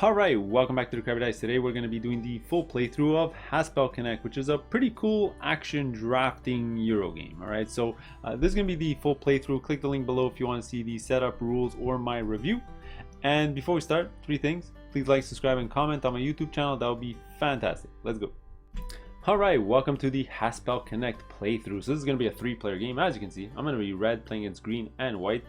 Alright, welcome back to the Crabby. Today we're going to be doing the full playthrough of Haspelknecht, which is a pretty cool action drafting Euro game. Alright, so this is going to be the full playthrough. Click the link below if you want to see the setup, rules, or my review. And before we start, three things. Please like, subscribe, and comment on my YouTube channel. That would be fantastic. Let's go. Alright, welcome to the Haspelknecht playthrough. So this is going to be a three-player game. As you can see, I'm going to be red playing against green and white.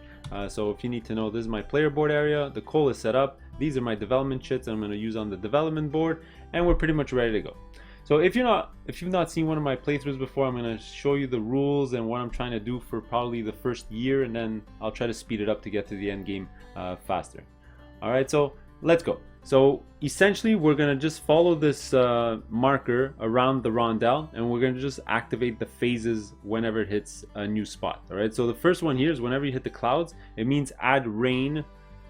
So if you need to know, this is my player board area. The coal is set up. These are my development chits I'm going to use on the development board, and we're pretty much ready to go. So if you've not seen one of my playthroughs before, I'm going to show you the rules and what I'm trying to do for probably the first year, and then I'll try to speed it up to get to the end game faster. Alright, so let's go. So essentially we're going to just follow this marker around the rondel, and we're going to just activate the phases whenever it hits a new spot. Alright, so the first one here is whenever you hit the clouds, it means add rain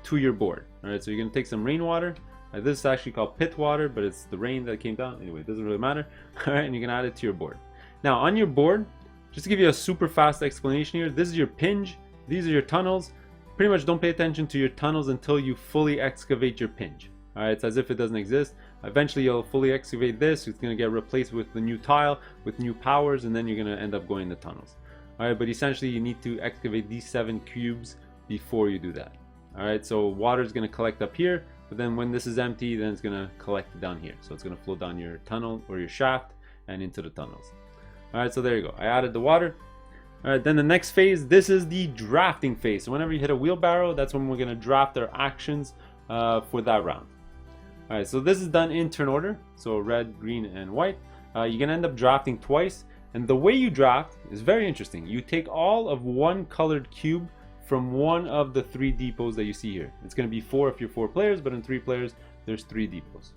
to your board. Alright, so you're going to take some rainwater. This is actually called pit water, but it's the rain that came down. Anyway, it doesn't really matter. Alright, and you can add it to your board. Now on your board, just to give you a super fast explanation here, this is your pinch, these are your tunnels. Pretty much don't pay attention to your tunnels until you fully excavate your pinch. Alright, it's as if it doesn't exist. Eventually you'll fully excavate this, it's going to get replaced with the new tile, with new powers, and then you're going to end up going the tunnels. Alright, but essentially you need to excavate these 7 cubes before you do that. Alright, so water is going to collect up here, but then when this is empty, then it's going to collect down here. So it's going to flow down your tunnel or your shaft and into the tunnels. Alright, so there you go. I added the water. Alright, then the next phase, this is the drafting phase. So whenever you hit a wheelbarrow, that's when we're going to draft our actions for that round. Alright, so this is done in turn order. So red, green, and white. You're going to end up drafting twice. And the way you draft is very interesting. You take all of one colored cube from one of the 3 depots that you see here. It's going to be 4 if you're 4 players, but in 3 players, there's 3 depots.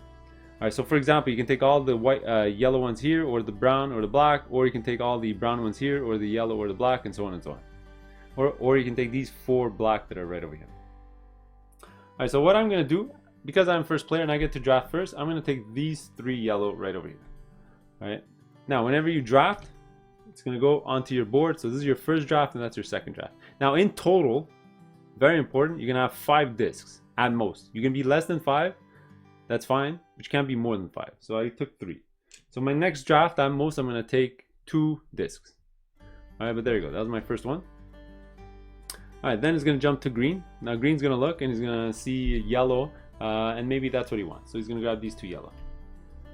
Alright, so for example, you can take all the white, yellow ones here, or the brown, or the black, or you can take all the brown ones here, or the yellow, or the black, and so on and so on. Or you can take these 4 black that are right over here. Alright, so what I'm going to do, because I'm first player and I get to draft first, I'm going to take these 3 yellow right over here. Alright, now whenever you draft, it's going to go onto your board. So this is your first draft and that's your second draft. Now in total, very important, you're going to have 5 discs at most. You can be less than 5, that's fine, but you can't be more than 5. So I took 3. So my next draft at most, I'm going to take 2 discs. Alright, but there you go. That was my first one. Alright, then it's going to jump to green. Now green's going to look and he's going to see yellow, and maybe that's what he wants. So he's going to grab these 2 yellow.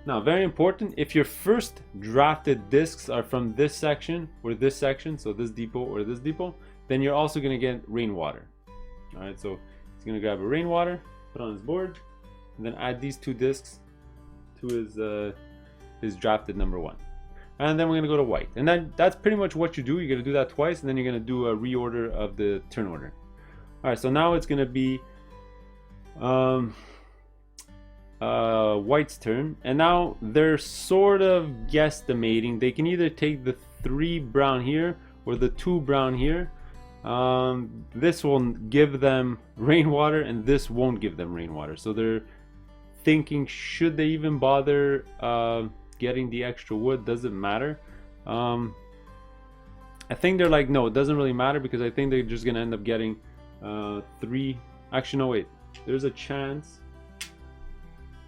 Now, very important, if your first drafted discs are from this section or this section, so this depot or this depot, then you're also going to get rainwater. Alright, so he's going to grab a rainwater, put on his board, and then add these 2 discs to his drafted number 1. And then we're going to go to white. And then that's pretty much what you do. You're going to do that twice, and then you're going to do a reorder of the turn order. Alright, so now it's going to be white's turn, and now they're sort of guesstimating. They can either take the 3 brown here or the 2 brown here. This will give them rainwater and this won't give them rainwater, so they're thinking, should they even bother getting the extra wood? Does it matter? I think they're like, no, it doesn't really matter, because I think they're just gonna end up getting 3. Actually, no, wait, there's a chance.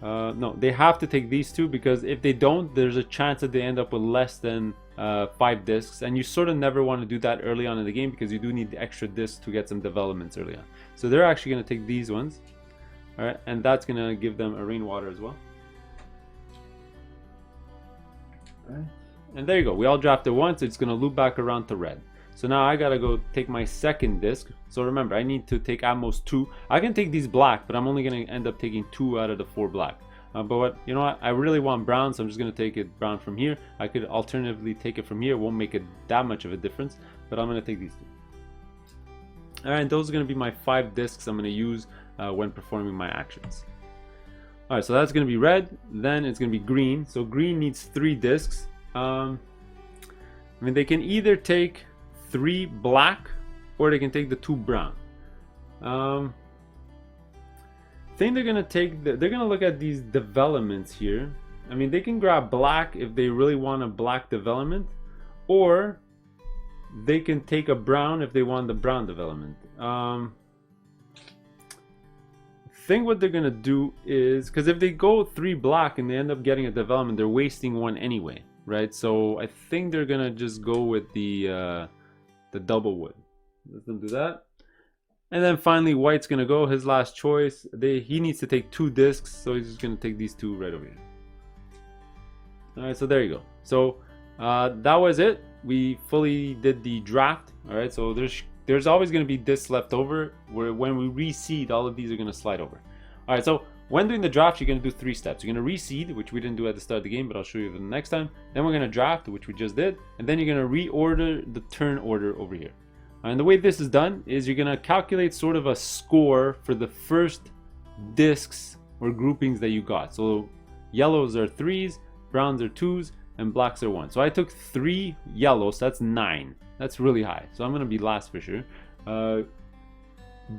No, they have to take these 2, because if they don't, there's a chance that they end up with less than 5 discs, and you sort of never want to do that early on in the game, because you do need the extra discs to get some developments early on. So they're actually going to take these ones, alright, and that's going to give them a rainwater as well. Alright, and there you go. We all drafted once. It's going to loop back around to red. So now I gotta go take my second disc. So remember, I need to take at most 2. I can take these black, but I'm only gonna end up taking 2 out of the 4 black. You know what? I really want brown, so I'm just gonna take it brown from here. I could alternatively take it from here. It won't make it that much of a difference, but I'm gonna take these 2. Alright, those are gonna be my 5 discs I'm gonna use when performing my actions. Alright, so that's gonna be red. Then it's gonna be green. So green needs 3 discs. I mean, they can either take 3 black or they can take the 2 brown. I think they're gonna take they're gonna look at these developments here. I mean, they can grab black if they really want a black development, or they can take a brown if they want the brown development. think what they're gonna do is, because if they go 3 black and they end up getting a development, they're wasting 1 anyway, right? So I think they're gonna just go with the double wood. Let them do that. And then finally white's gonna go, his last choice. He needs to take 2 discs, so he's just gonna take these 2 right over here. Alright, so there you go. So that was it. We fully did the draft. Alright, so there's always going to be discs left over, where when we reseed, all of these are going to slide over. Alright, so when doing the draft, you're going to do 3 steps. You're going to reseed, which we didn't do at the start of the game, but I'll show you the next time. Then we're going to draft, which we just did, and then you're going to reorder the turn order over here. And the way this is done is you're going to calculate sort of a score for the first discs or groupings that you got. So yellows are 3s, browns are 2s, and blacks are 1. So I took 3 yellows, so that's 9. That's really high. So I'm going to be last for sure.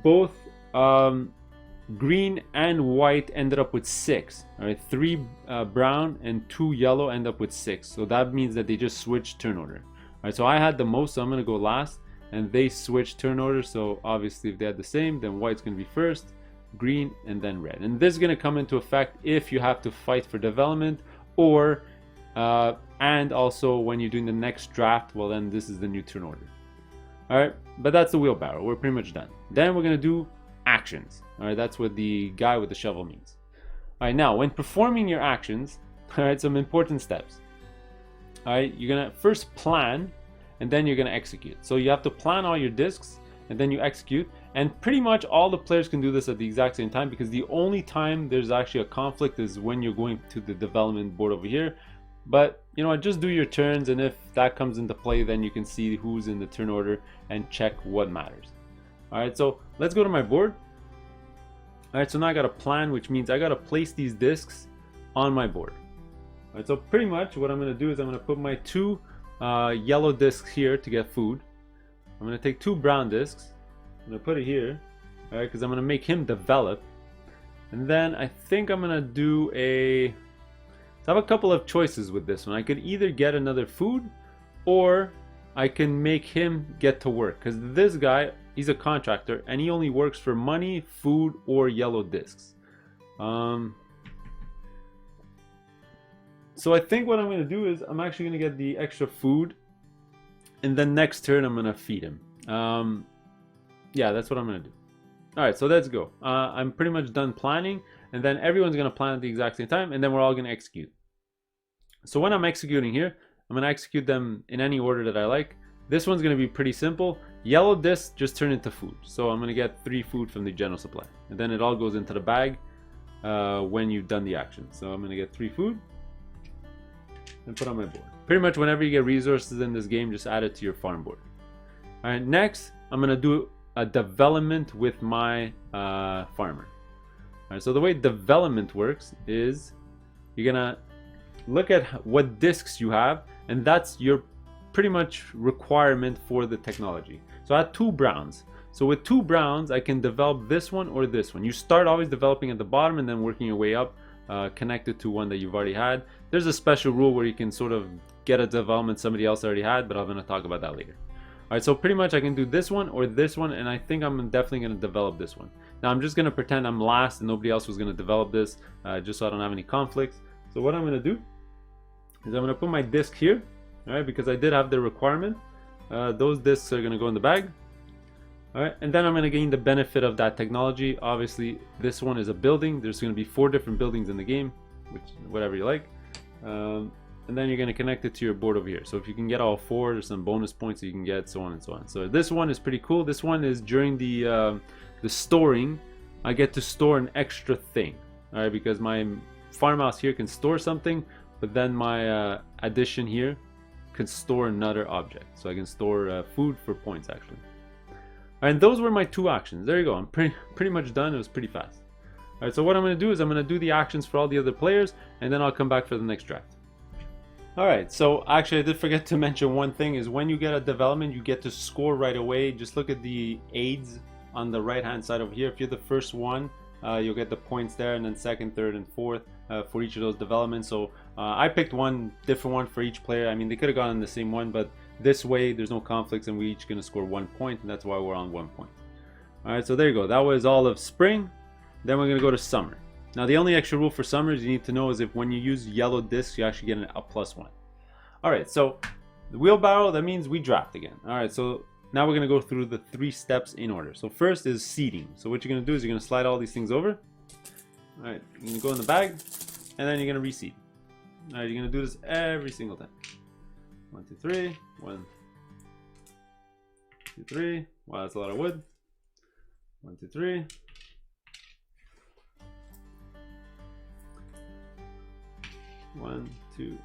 Both green and white ended up with 6. All right, 3 brown and 2 yellow end up with 6. So that means that they just switched turn order. All right, so I had the most, so I'm going to go last. And they switched turn order, so obviously if they had the same, then white's going to be first, green, and then red. And this is going to come into effect if you have to fight for development, or and also when you're doing the next draft. Well, then this is the new turn order. All right, but that's the wheelbarrow. We're pretty much done. Then we're going to do actions. All right, that's what the guy with the shovel means. All right, now when performing your actions, all right, some important steps. All right, you're going to first plan, and then you're going to execute. So you have to plan all your discs, and then you execute. And pretty much all the players can do this at the exact same time, because the only time there's actually a conflict is when you're going to the development board over here. But you know, just do your turns, and if that comes into play, then you can see who's in the turn order and check what matters. All right, so let's go to my board. All right, so now I got a plan, which means I got to place these discs on my board. All right, so pretty much what I'm going to do is I'm going to put my 2 yellow discs here to get food. I'm going to take 2 brown discs. I'm going to put it here, all right, because I'm going to make him develop. And then I think I'm going to do a... So I have a couple of choices with this one. I could either get another food, or I can make him get to work. Because this guy, he's a contractor, and he only works for money, food, or yellow discs. So I think what I'm going to do is I'm actually going to get the extra food, and then next turn I'm going to feed him. Yeah, that's what I'm going to do. Alright, so let's go. I'm pretty much done planning, and then everyone's going to plan at the exact same time, and then we're all going to execute. So when I'm executing here, I'm going to execute them in any order that I like. This one's going to be pretty simple. Yellow discs just turn into food. So I'm going to get 3 food from the general supply. And then it all goes into the bag when you've done the action. So I'm going to get 3 food and put on my board. Pretty much whenever you get resources in this game, just add it to your farm board. Alright, next I'm going to do a development with my farmer. Alright, so the way development works is you're going to look at what discs you have, and that's your pretty much requirement for the technology. So I had 2 browns. So with 2 browns, I can develop this one or this one. You start always developing at the bottom and then working your way up, connected to one that you've already had. There's a special rule where you can sort of get a development somebody else already had, but I'm going to talk about that later. Alright, so pretty much I can do this one or this one, and I think I'm definitely going to develop this one. Now I'm just going to pretend I'm last and nobody else was going to develop this, just so I don't have any conflicts. So what I'm going to do is I'm going to put my disc here, alright, because I did have the requirement. Those discs are going to go in the bag. Alright, and then I'm going to gain the benefit of that technology. Obviously, this one is a building. There's going to be 4 different buildings in the game, which whatever you like. And then you're going to connect it to your board over here. So if you can get all 4, there's some bonus points that you can get, so on and so on. So this one is pretty cool. This one is during the storing, I get to store an extra thing. Alright, because my farmhouse here can store something, but then my addition here can store another object. So I can store food for points actually. And those were my 2 actions. There you go. I'm pretty much done. It was pretty fast. Alright, so what I'm going to do is I'm going to do the actions for all the other players, and then I'll come back for the next draft. Alright, so actually I did forget to mention one thing, is when you get a development, you get to score right away. Just look at the aids on the right hand side over here. If you're the first one, you'll get the points there, and then second, third, and fourth for each of those developments. So I picked one different one for each player. I mean, they could have gone in the same one, but this way there's no conflicts, and we each going to score 1 point, and that's why we're on 1 point. Alright, so there you go. That was all of spring. Then we're going to go to summer. Now the only extra rule for summer is you need to know is if when you use yellow discs, you actually get a +1. All right, so the wheelbarrow, that means we draft again. All right, so now we're going to go through the 3 steps in order. So first is seeding. So what you're going to do is you're going to slide all these things over. All right, you're going to go in the bag, and then you're going to reseed. All right, you're going to do this every single time. 1, 2, 3. 1, 2, 3. Wow, that's a lot of wood. 1, 2, 3. One, two.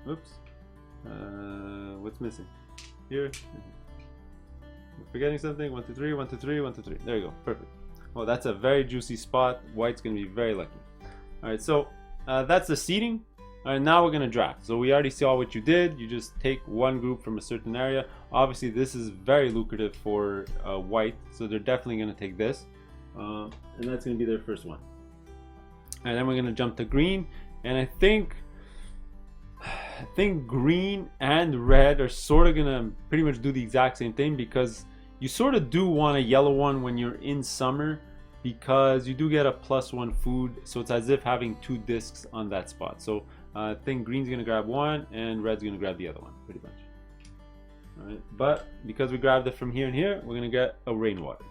Oops. What's missing? Here. We're forgetting something. 1, 2, 3. 1, 2, 3. 1, 2, 3. There you go. Perfect. Well, that's a very juicy spot. White's gonna be very lucky. All right. So that's the seeding. All right. Now we're gonna draft. So we already saw what you did. You just take one group from a certain area. Obviously, this is very lucrative for white, so they're definitely gonna take this, and that's gonna be their first one. And then we're gonna jump to green. And I think green and red are sort of gonna pretty much do the exact same thing, because you sort of do want a yellow one when you're in summer, because you do get a +1 food, so it's as if having 2 discs on that spot. So I think green's gonna grab one and red's gonna grab the other one, pretty much. All right, but because we grabbed it from here and here, we're gonna get a rainwater.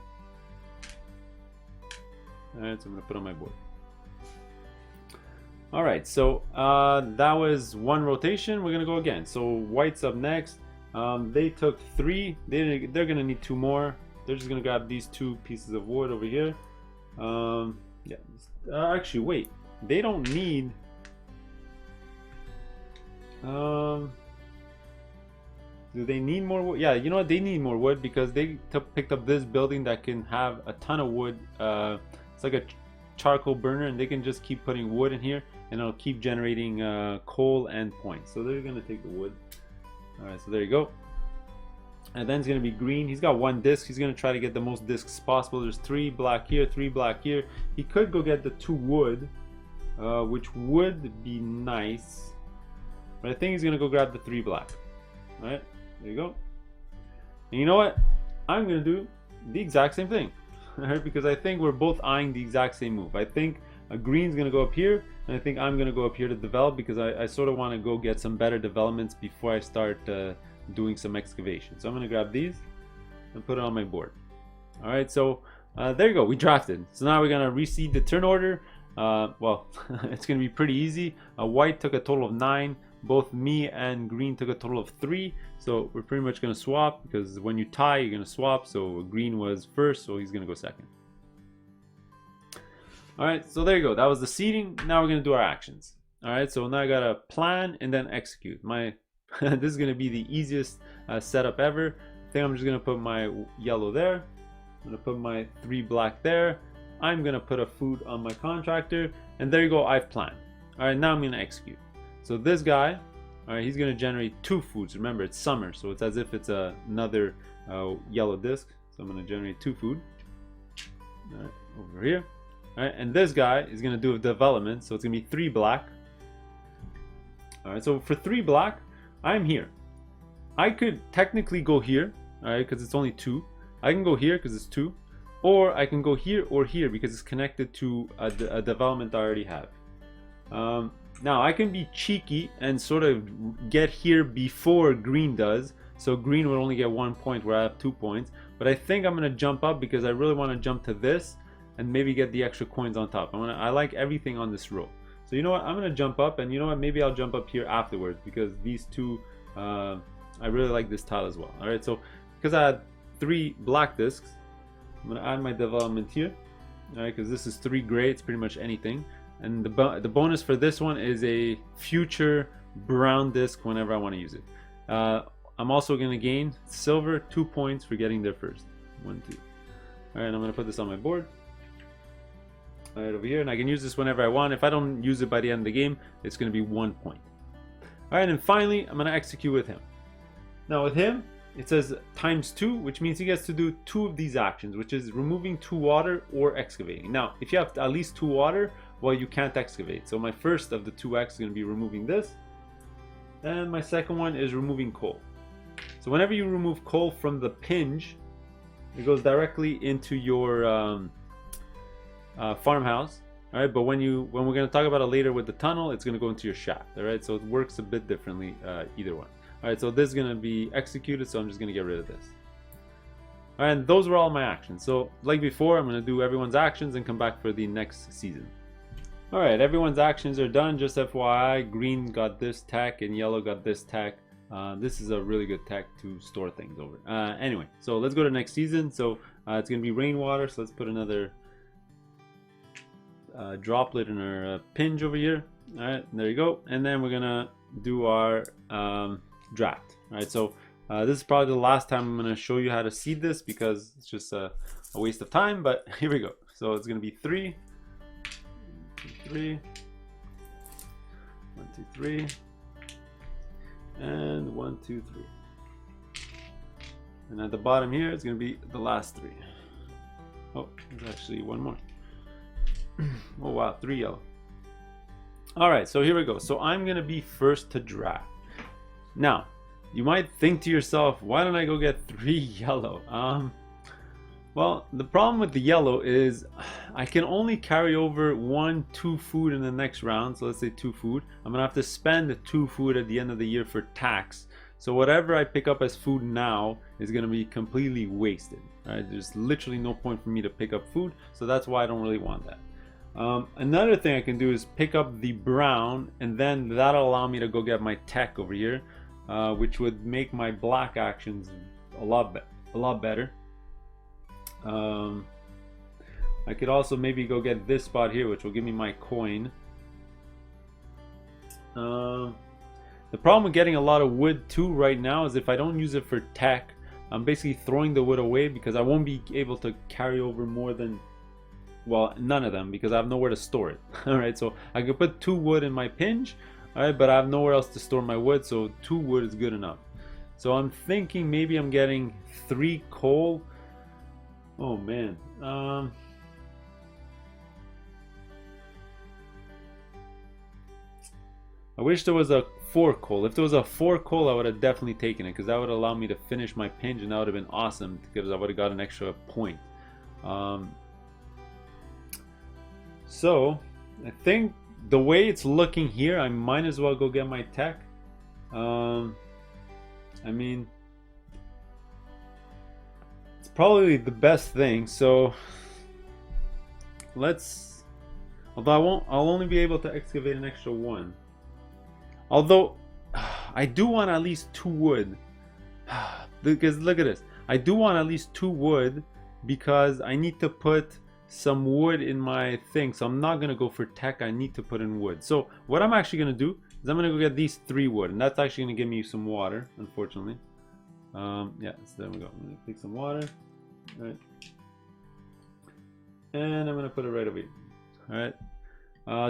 All right, so I'm gonna put on my board. All right, so that was one rotation. We're gonna go again. So white's up next. They took 3. They're gonna need 2 more. They're just gonna grab these 2 pieces of wood over here. Yeah. Actually, wait. They don't need. Do they need more wood? Yeah, you know what? They need more wood because they picked up this building that can have a ton of wood. It's like a charcoal burner, and they can just keep putting wood in here, and it'll keep generating coal and points. So they're gonna take the wood. All right, so there you go. And then it's gonna be green. He's got 1 disc. He's gonna try to get the most discs possible. There's 3 black here, 3 black here. He could go get the 2 wood, which would be nice, but I think he's gonna go grab the 3 black. All right, there you go. And you know what? I'm gonna do the exact same thing. All right, because I think we're both eyeing the exact same move. I think green's gonna go up here, and I think I'm gonna go up here to develop, because I sort of want to go get some better developments before I start doing some excavation. So I'm gonna grab these and put it on my board. All right, so there you go. We drafted. So now we're gonna reseed the turn order. Well, it's gonna be pretty easy. White took a total of 9. Both me and green took a total of 3. So we're pretty much gonna swap, because when you tie, you're gonna swap. So green was first, so he's gonna go second. All right, so there you go. That was the seeding. Now we're gonna do our actions. All right, so now I gotta plan and then execute. This is gonna be the easiest setup ever. I think I'm just gonna put my yellow there. I'm gonna put my 3 black there. I'm gonna put a food on my contractor, and there you go. I've planned. All right, now I'm gonna execute. So this guy, all right, he's gonna generate 2 foods. Remember, it's summer, so it's as if it's another yellow disc. So I'm gonna generate 2 food. All right, over here. All right, and this guy is gonna do a development, so it's gonna be 3 black. All right, so for 3 black, I'm here. I could technically go here, all right, because it's only 2. I can go here because it's 2, or I can go here or here because it's connected to a development I already have. Now I can be cheeky and sort of get here before green does, so green would only get 1 point where I have 2 points. But I think I'm gonna jump up because I really want to jump to this and maybe get the extra coins on top. I like everything on this row. So you know what? I'm gonna jump up, and you know what? Maybe I'll jump up here afterwards, because these 2, I really like this tile as well. All right, so because I had 3 black discs, I'm gonna add my development here. All right, because this is 3 gray. It's pretty much anything. And the bonus for this one is a future brown disc whenever I want to use it. I'm also going to gain silver 2 points for getting there first. 1, 2. All right, I'm going to put this on my board. All right, over here, and I can use this whenever I want. If I don't use it by the end of the game, it's going to be 1 point. All right, and finally, I'm going to execute with him. Now with him, it says ×2, which means he gets to do 2 of these actions, which is removing 2 water or excavating. Now, if you have at least 2 water, well, you can't excavate. So my first of the 2x is going to be removing this, and my second one is removing coal. So whenever you remove coal from the pinch, it goes directly into your farmhouse. All right, but when we're going to talk about it later with the tunnel, it's going to go into your shaft. All right, so it works a bit differently, either one. All right, so this is going to be executed, so I'm just going to get rid of this. All right, and those were all my actions. So like before, I'm going to do everyone's actions and come back for the next season. All right, everyone's actions are done. Just FYI, green got this tech and yellow got this tech. This is a really good tech to store things over. Anyway, so let's go to next season. So it's going to be rainwater, so let's put another droplet in our pinch over here. All right, there you go. And then we're gonna do our draft. All right, so this is probably the last time I'm gonna show you how to seed this because it's just a waste of time, but here we go. So it's gonna be 3, 1, 2, 3, 1, 2, 3, and 1, 2, 3. And at the bottom here, it's gonna be the last 3. Oh, there's actually one more. Oh wow, 3 yellow. All right, so here we go. So I'm gonna be first to draft. Now, you might think to yourself, why don't I go get 3 yellow? Well, the problem with the yellow is I can only carry over 1, 2 food in the next round. So let's say 2 food. I'm gonna have to spend 2 food at the end of the year for tax. So whatever I pick up as food now is gonna be completely wasted. Right? There's literally no point for me to pick up food, so that's why I don't really want that. Another thing I can do is pick up the brown, and then that'll allow me to go get my tech over here, which would make my black actions a lot better. I could also maybe go get this spot here, which will give me my coin. The problem with getting a lot of wood too right now is if I don't use it for tech, I'm basically throwing the wood away because I won't be able to carry over more than, well, none of them, because I have nowhere to store it. All right, so I could put 2 wood in my pinch, all right, but I have nowhere else to store my wood, so 2 wood is good enough. So I'm thinking maybe I'm getting 3 coal. Oh man, I wish there was a 4 coal. If there was a 4 coal, I would have definitely taken it because that would allow me to finish my pinch, and that would have been awesome because I would have got an extra point. So I think the way it's looking here, I might as well go get my tech. I mean, it's probably the best thing. So let's, although I'll only be able to excavate an extra 1. Although I do want at least 2 wood, because look at this. I do want at least 2 wood because I need to put some wood in my thing. So I'm not gonna go for tech. I need to put in wood. So what I'm actually gonna do is I'm gonna go get these 3 wood, and that's actually gonna give me some water, unfortunately. Yeah, so there we go. I'm gonna take some water, all right, and I'm gonna put it right over here. All right.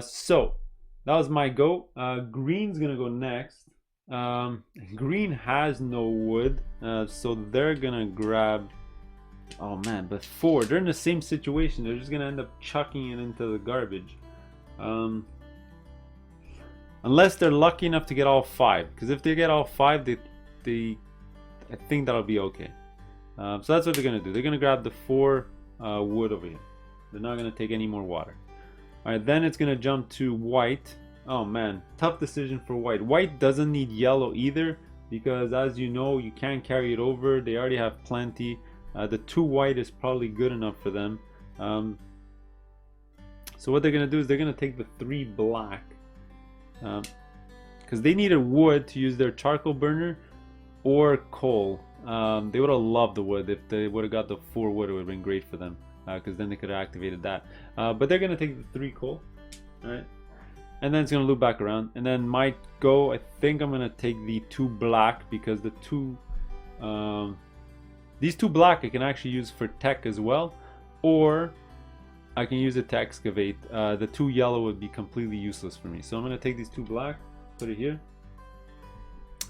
So that was my go. Green's gonna go next. Green has no wood, so they're gonna grab. Oh man, but 4, they're in the same situation. They're just gonna end up chucking it into the garbage, unless they're lucky enough to get all 5. Because if they get all 5, I think that'll be okay. So that's what they're gonna do. They're gonna grab the 4 wood over here. They're not gonna take any more water. All right, then it's gonna jump to white. Oh man, tough decision for white. White doesn't need yellow either because, as you know, you can't carry it over. They already have plenty. The 2 white is probably good enough for them. So what they're gonna do is they're gonna take the 3 black because they needed wood to use their charcoal burner or coal. They would have loved the wood. If they would have got the 4 wood, it would have been great for them because then they could have activated that. But they're gonna take the 3 coal, all right, and then it's gonna loop back around. And then my go, I think I'm gonna take the 2 black because the 2 these 2 black I can actually use for tech as well, or I can use it to excavate. The 2 yellow would be completely useless for me, so I'm gonna take these 2 black, put it here.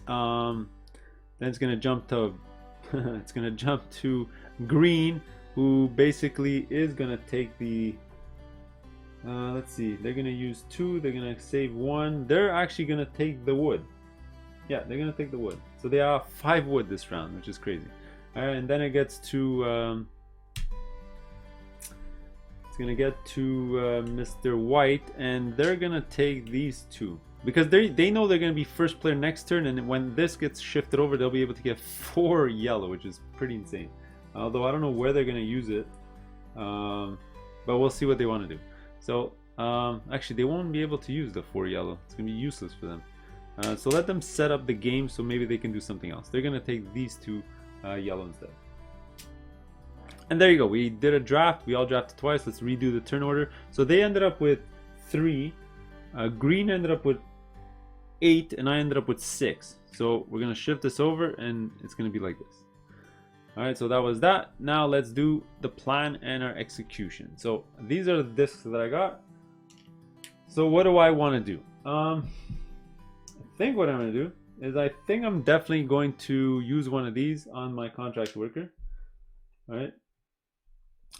Then it's gonna jump to it's gonna jump to green, who basically is gonna take the let's see, they're gonna use 2, they're gonna save 1, they're actually gonna take the wood. Yeah, they're gonna take the wood, so they have 5 wood this round, which is crazy. All right, and then it gets to It's gonna get to Mr. White, and they're gonna take these two because they know they're gonna be first player next turn, and when this gets shifted over, they'll be able to get 4 yellow, which is pretty insane. Although I don't know where they're gonna use it, but we'll see what they want to do. So actually, they won't be able to use the 4 yellow. It's gonna be useless for them. So let them set up the game so maybe they can do something else. They're gonna take these 2 yellow instead. And there you go. We did a draft. We all drafted twice. Let's redo the turn order. So they ended up with 3. Green ended up with 8, and I ended up with 6. So we're gonna shift this over, and it's gonna be like this. All right. So that was that. Now let's do the plan and our execution. So these are the discs that I got. So what do I want to do? I think what I'm gonna do is I think I'm definitely going to use one of these on my contract worker. All right.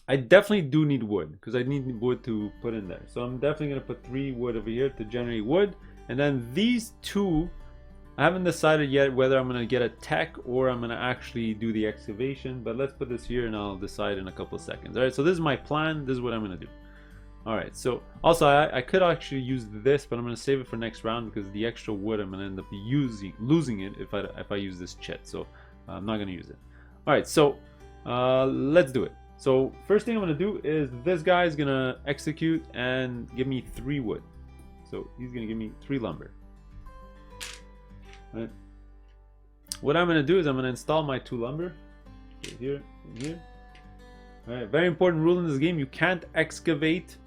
I definitely do need wood because I need wood to put in there. So I'm definitely going to put 3 wood over here to generate wood. And then these 2, I haven't decided yet whether I'm going to get a tech or I'm going to actually do the excavation. But let's put this here and I'll decide in a couple of seconds. All right, so this is my plan. This is what I'm going to do. All right, so also I could actually use this, but I'm going to save it for next round because the extra wood I'm going to end up losing it if I use this chit. So I'm not going to use it. All right, so let's do it. So first thing I'm going to do is this guy is going to execute and give me 3 wood. So he's going to give me 3 lumber. All right. What I'm going to do is I'm going to install my 2 lumber. Here and here. All right. Very important rule in this game. You can't excavate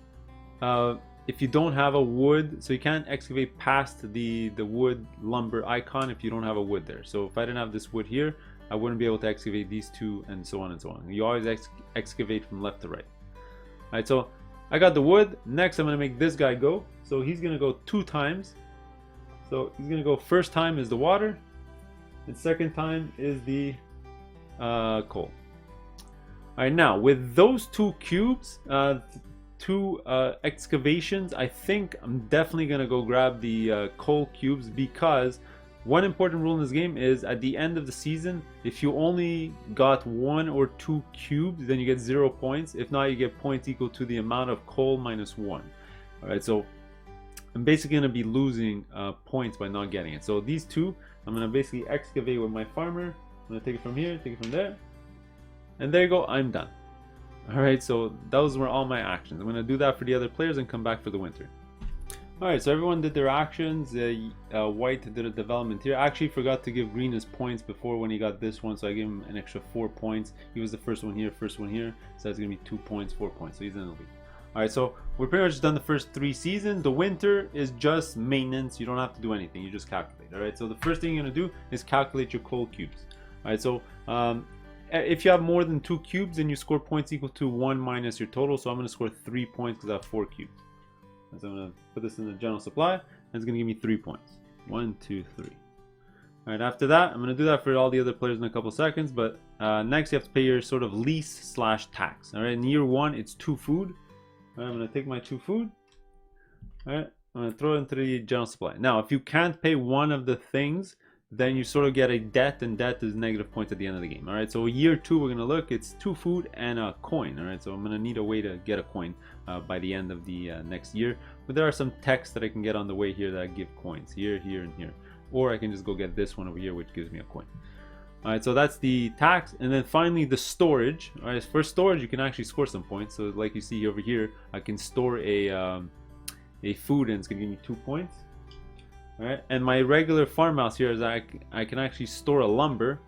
if you don't have a wood. So you can't excavate past the wood lumber icon if you don't have a wood there. So if I didn't have this wood here, I wouldn't be able to excavate these 2 and so on and so on. You always excavate from left to right. Alright, so I got the wood. Next, I'm going to make this guy go. So he's going to go 2 times. So he's going to go first time is the water. And second time is the coal. Alright, now with those 2 cubes, 2 excavations, I think I'm definitely going to go grab the coal cubes because one important rule in this game is at the end of the season, if you only got 1 or 2 cubes, then you get 0 points. If not, you get points equal to the amount of coal minus 1. All right, so I'm basically going to be losing points by not getting it. So these 2, I'm going to basically excavate with my farmer. I'm going to take it from here, take it from there. And there you go, I'm done. All right, so those were all my actions. I'm going to do that for the other players and come back for the winter. Alright, so everyone did their actions. White did a development here. I actually forgot to give Green his points before when he got this one, so I gave him an extra 4 points. He was the first one here, so that's going to be 2 points, 4 points, so he's in the lead. Alright, so we're pretty much done the first 3 seasons. The winter is just maintenance. You don't have to do anything, you just calculate. Alright, so the first thing you're going to do is calculate your coal cubes. Alright, so if you have more than 2 cubes, then you score points equal to 1 minus your total, so I'm going to score 3 points because I have 4 cubes. So I'm going to put this in the general supply, and it's going to give me 3 points. 1, 2, 3. Alright, after that, I'm going to do that for all the other players in a couple seconds, but next you have to pay your sort of lease / tax. Alright, in year 1, it's 2 food. Alright, I'm going to take my 2 food. Alright, I'm going to throw it into the general supply. Now, if you can't pay one of the things, then you sort of get a debt, and debt is negative points at the end of the game. Alright, so year 2, we're going to look, it's 2 food and a coin. Alright, so I'm going to need a way to get a coin by the end of the next year. But there are some techs that I can get on the way here that give coins here, here, and here. Or I can just go get this one over here, which gives me a coin. Alright, so that's the tax. And then finally the storage. Alright, for storage you can actually score some points. So like you see over here, I can store a food and it's going to give me 2 points. Alright, and my regular farmhouse here is I can actually store a lumber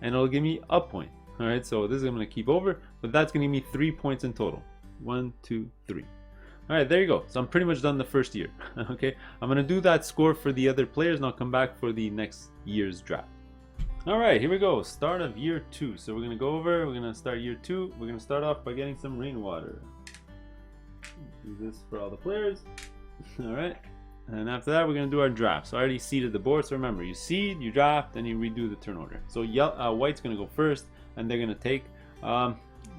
and it'll give me a point. Alright, so this is I'm going to keep over, but that's going to give me 3 points in total. 1, 2, 3. Alright, there you go. So I'm pretty much done the first year. Okay, I'm going to do that score for the other players and I'll come back for the next year's draft. Alright, here we go. Start of year 2. So we're going to go over, we're going to start year 2. We're going to start off by getting some rainwater. Do this for all the players. Alright. And after that, we're going to do our draft. So I already seeded the board. So remember, you seed, you draft, and you redo the turn order. So White's going to go first, and they're going to take.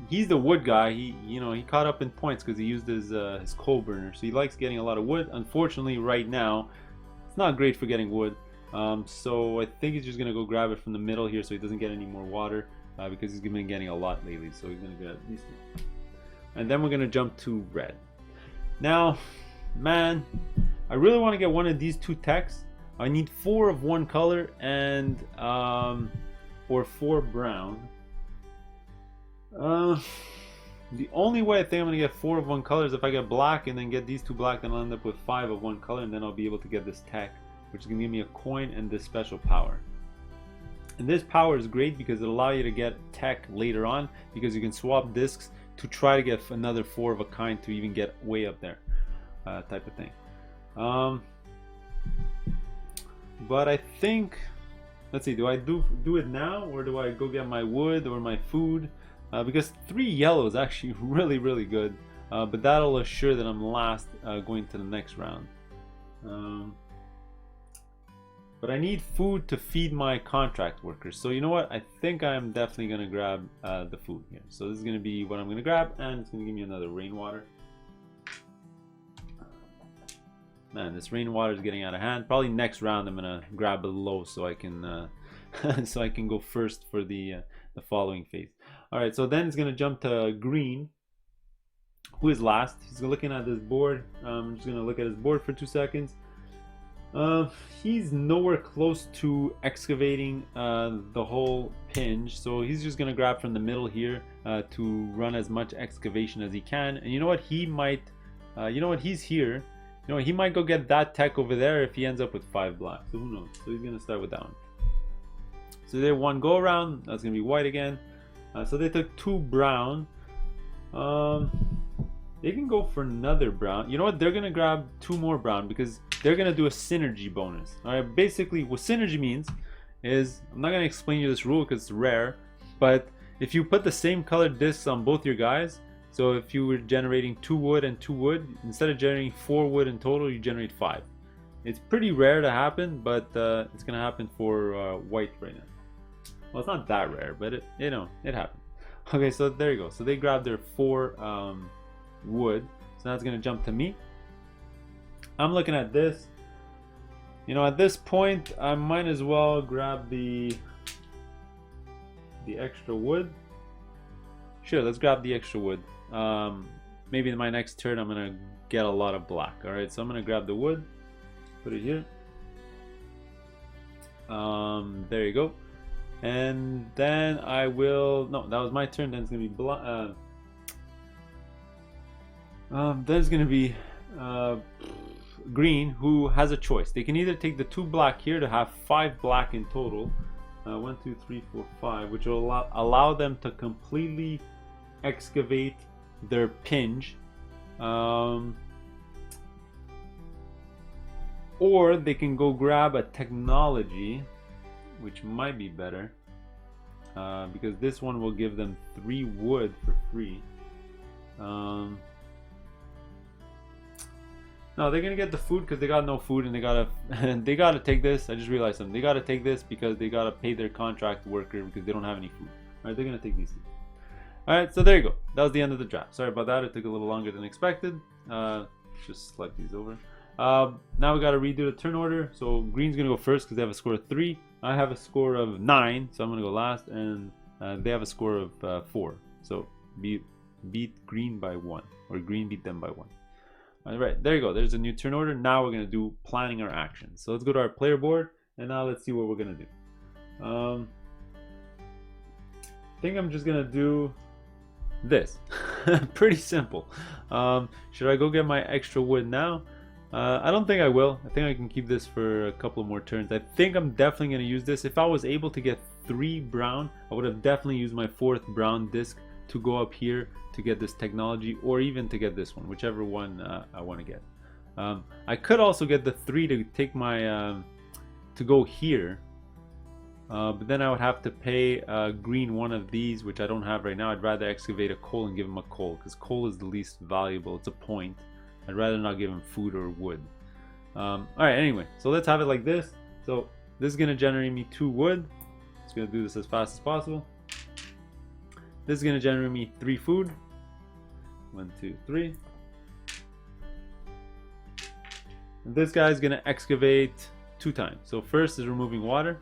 He's the wood guy. He caught up in points because he used his coal burner. So he likes getting a lot of wood. Unfortunately, right now, it's not great for getting wood. So I think he's just going to go grab it from the middle here so he doesn't get any more water because he's been getting a lot lately. So he's going to grab these two. and then we're gonna jump to red. Now, man, I really want to get one of these two techs. I need 4 of one color and or 4 brown. The only way I think I'm gonna get 4 of one color is if I get black and then get these 2 black, then I'll end up with 5 of one color, and then I'll be able to get this tech, which is gonna give me a coin and this special power. And this power is great because it allows you to get tech later on, because you can swap discs to try to get another 4 of a kind to even get way up there, type of thing. But I think, let's see, do I do it now, or do I go get my wood or my food? Because 3 yellow is actually really good, but that'll assure that I'm last going to the next round. But I need food to feed my contract workers. So you know what? I think I'm definitely going to grab the food here. So this is going to be what I'm going to grab, and it's going to give me another rainwater. Man, this rainwater is getting out of hand. Probably next round I'm going to grab a low so I can so I can go first for the following phase. All right, so then it's going to jump to green, who is last. He's looking at this board. I'm just going to look at his board for 2 seconds. He's nowhere close to excavating the whole pinch, so he's just gonna grab from the middle here to run as much excavation as he can. And you know what, he might he's here, you know, he might go get that tech over there if he ends up with 5 black, so who knows. So he's gonna start with that one. So they 1 go around, that's gonna be white again. So they took 2 brown. They can go for another brown. You know what? They're gonna grab 2 more brown because they're gonna do a synergy bonus. All right. Basically, what synergy means is, I'm not gonna explain you this rule because it's rare, but if you put the same colored discs on both your guys, so if you were generating 2 wood and 2 wood, instead of generating 4 wood in total, you generate 5. It's pretty rare to happen, but it's gonna happen for white right now. Well, it's not that rare, but it happens. Okay, so there you go. So they grabbed their 4 wood, so that's gonna jump to me. I'm looking at this. You know, at this point I might as well grab the extra wood. Sure, let's grab the extra wood. Maybe in my next turn I'm gonna get a lot of black. All right, so I'm gonna grab the wood, put it here. There you go. And then I will, no, that was my turn. Then it's gonna be black. Then it's gonna be green, who has a choice. They can either take the 2 black here to have 5 black in total, 1 2 3 4 5, which will allow them to completely excavate their pinch, or they can go grab a technology, which might be better, because this one will give them 3 wood for free. No, they're gonna get the food because they got no food, and they gotta take this. I just realized something. They gotta take this because they gotta pay their contract worker because they don't have any food. All right, they're gonna take these 2. All right, so there you go. That was the end of the draft. Sorry about that. It took a little longer than expected. Just select these over. Now we gotta redo the turn order. So green's gonna go first because they have a score of 3. I have a score of 9, so I'm gonna go last, and they have a score of 4. So beat green by 1, or green beat them by 1. Alright, there you go. There's a new turn order. Now we're going to do planning our actions. So let's go to our player board, and now let's see what we're going to do. I think I'm just going to do this. Pretty simple. Should I go get my extra wood now? I don't think I will. I think I can keep this for a couple more turns. I think I'm definitely going to use this. If I was able to get 3 brown, I would have definitely used my 4th brown disc to go up here to get this technology, or even to get this one, whichever one I want to get. I could also get the 3 to take my to go here, but then I would have to pay green one of these, which I don't have right now. I'd rather excavate a coal and give him a coal, because coal is the least valuable. It's a point. I'd rather not give him food or wood. Alright, anyway, so let's have it like this. So this is going to generate me 2 wood. Just going to do this as fast as possible. This is going to generate me 3 food. 1 2 3. And this guy is going to excavate 2 times. So first is removing water,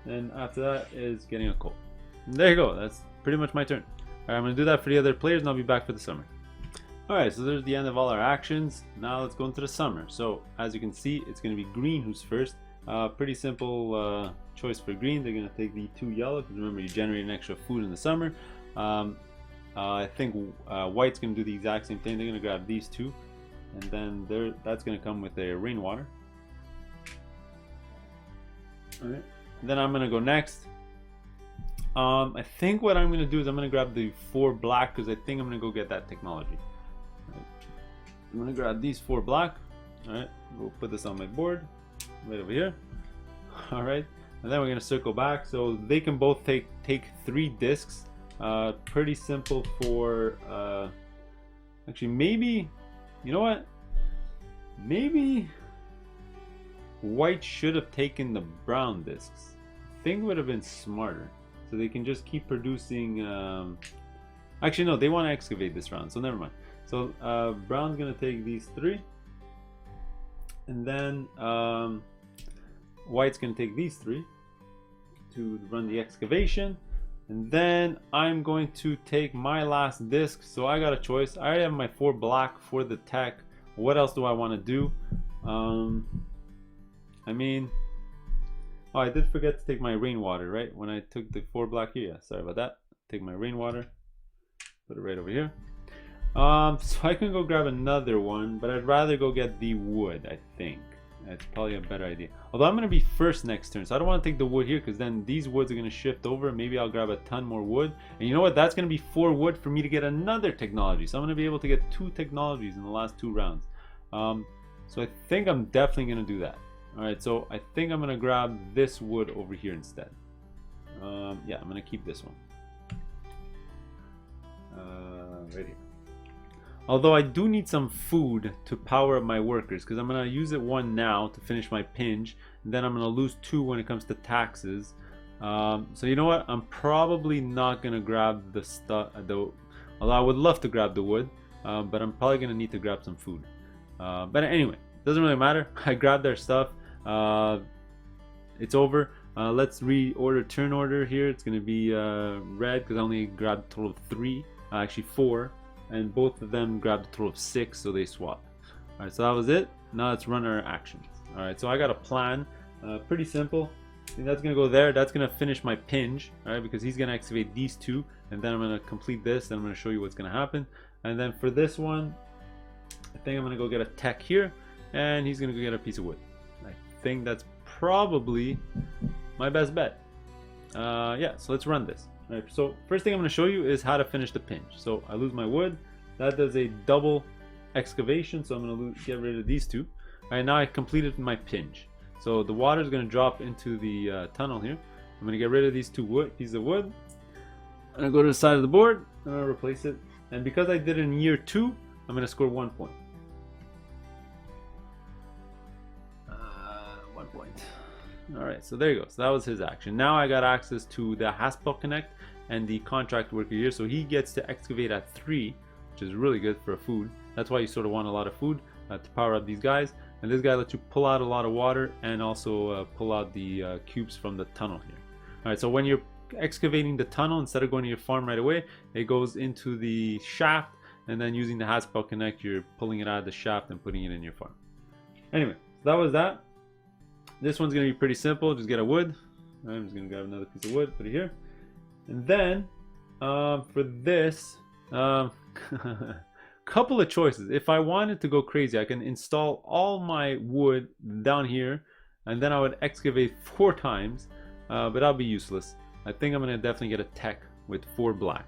and after that is getting a coal. And there you go. That's pretty much my turn. Alright, I'm going to do that for the other players and I'll be back for the summer. Alright, so there's the end of all our actions. Now let's go into the summer. So as you can see, it's going to be green who's first. Pretty simple choice for green. They're going to take the 2 yellow because remember you generate an extra food in the summer. I think white's going to do the exact same thing. They're going to grab these 2 and then that's going to come with a rainwater. Alright, then I'm going to go next. I think what I'm going to do is I'm going to grab the 4 black because I think I'm going to go get that technology. Right. I'm going to grab these 4 black. Alright, we'll put this on my board right over here. Alright, and then we're going to circle back so they can both take 3 discs. Pretty simple for actually maybe, you know what, maybe white should have taken the brown discs. I think it would have been smarter. So they can just keep producing. Actually, no, they want to excavate this round, so never mind. So brown's gonna take these 3, and then white's gonna take these 3 to run the excavation, and then I'm going to take my last disc. So I got a choice. I already have my 4 black for the tech. What else do I want to do? I mean. Oh, I did forget to take my rainwater, right? When I took the 4 black here. Yeah, sorry about that. Take my rainwater. Put it right over here. So I can go grab another one, but I'd rather go get the wood, I think. That's probably a better idea. Although I'm going to be first next turn, so I don't want to take the wood here because then these woods are going to shift over. Maybe I'll grab a ton more wood. And you know what? That's going to be 4 wood for me to get another technology. So I'm going to be able to get 2 technologies in the last 2 rounds. So I think I'm definitely going to do that. Alright, so I think I'm going to grab this wood over here instead. Yeah, I'm going to keep this one. Right here. Although I do need some food to power up my workers because I'm going to use it 1 now to finish my pinch. And then I'm going to lose 2 when it comes to taxes. So you know what? I'm probably not going to grab the stuff. Although I would love to grab the wood. But I'm probably going to need to grab some food. But anyway, doesn't really matter. I grabbed their stuff. It's over. Let's reorder turn order here. It's going to be red because I only grabbed a total of 3, actually 4, and both of them grabbed a total of 6, so they swap. Alright, so that was it. Now let's run our actions. Alright, so I got a plan. Pretty simple. I think that's going to go there. That's going to finish my pinch, alright, because he's going to excavate these 2, and then I'm going to complete this, and I'm going to show you what's going to happen. And then for this one, I think I'm going to go get a tech here, and he's going to go get a piece of wood. I think that's probably my best bet. Yeah, so let's run this. All right, so first thing I'm going to show you is how to finish the pinch. So I lose my wood. That does a double excavation, so I'm going to get rid of these 2. All right, now I completed my pinch. So the water is going to drop into the tunnel here. I'm going to get rid of these 2 pieces of wood. I'm going to go to the side of the board. I'm going to replace it. And because I did it in year 2, I'm going to score 1 point. 1 point. Alright, so there you go. So that was his action. Now I got access to the Haspelknecht and the contract worker here. So he gets to excavate at 3, which is really good for food. That's why you sort of want a lot of food to power up these guys. And this guy lets you pull out a lot of water and also pull out the cubes from the tunnel here. Alright, so when you're excavating the tunnel, instead of going to your farm right away, it goes into the shaft, and then using the Haspelknecht, you're pulling it out of the shaft and putting it in your farm. Anyway, so that was that. This one's going to be pretty simple. Just get a wood. I'm just going to grab another piece of wood, put it here. And then for this, couple of choices. If I wanted to go crazy, I can install all my wood down here, and then I would excavate 4 times, but that'll be useless. I think I'm going to definitely get a tech with 4 black.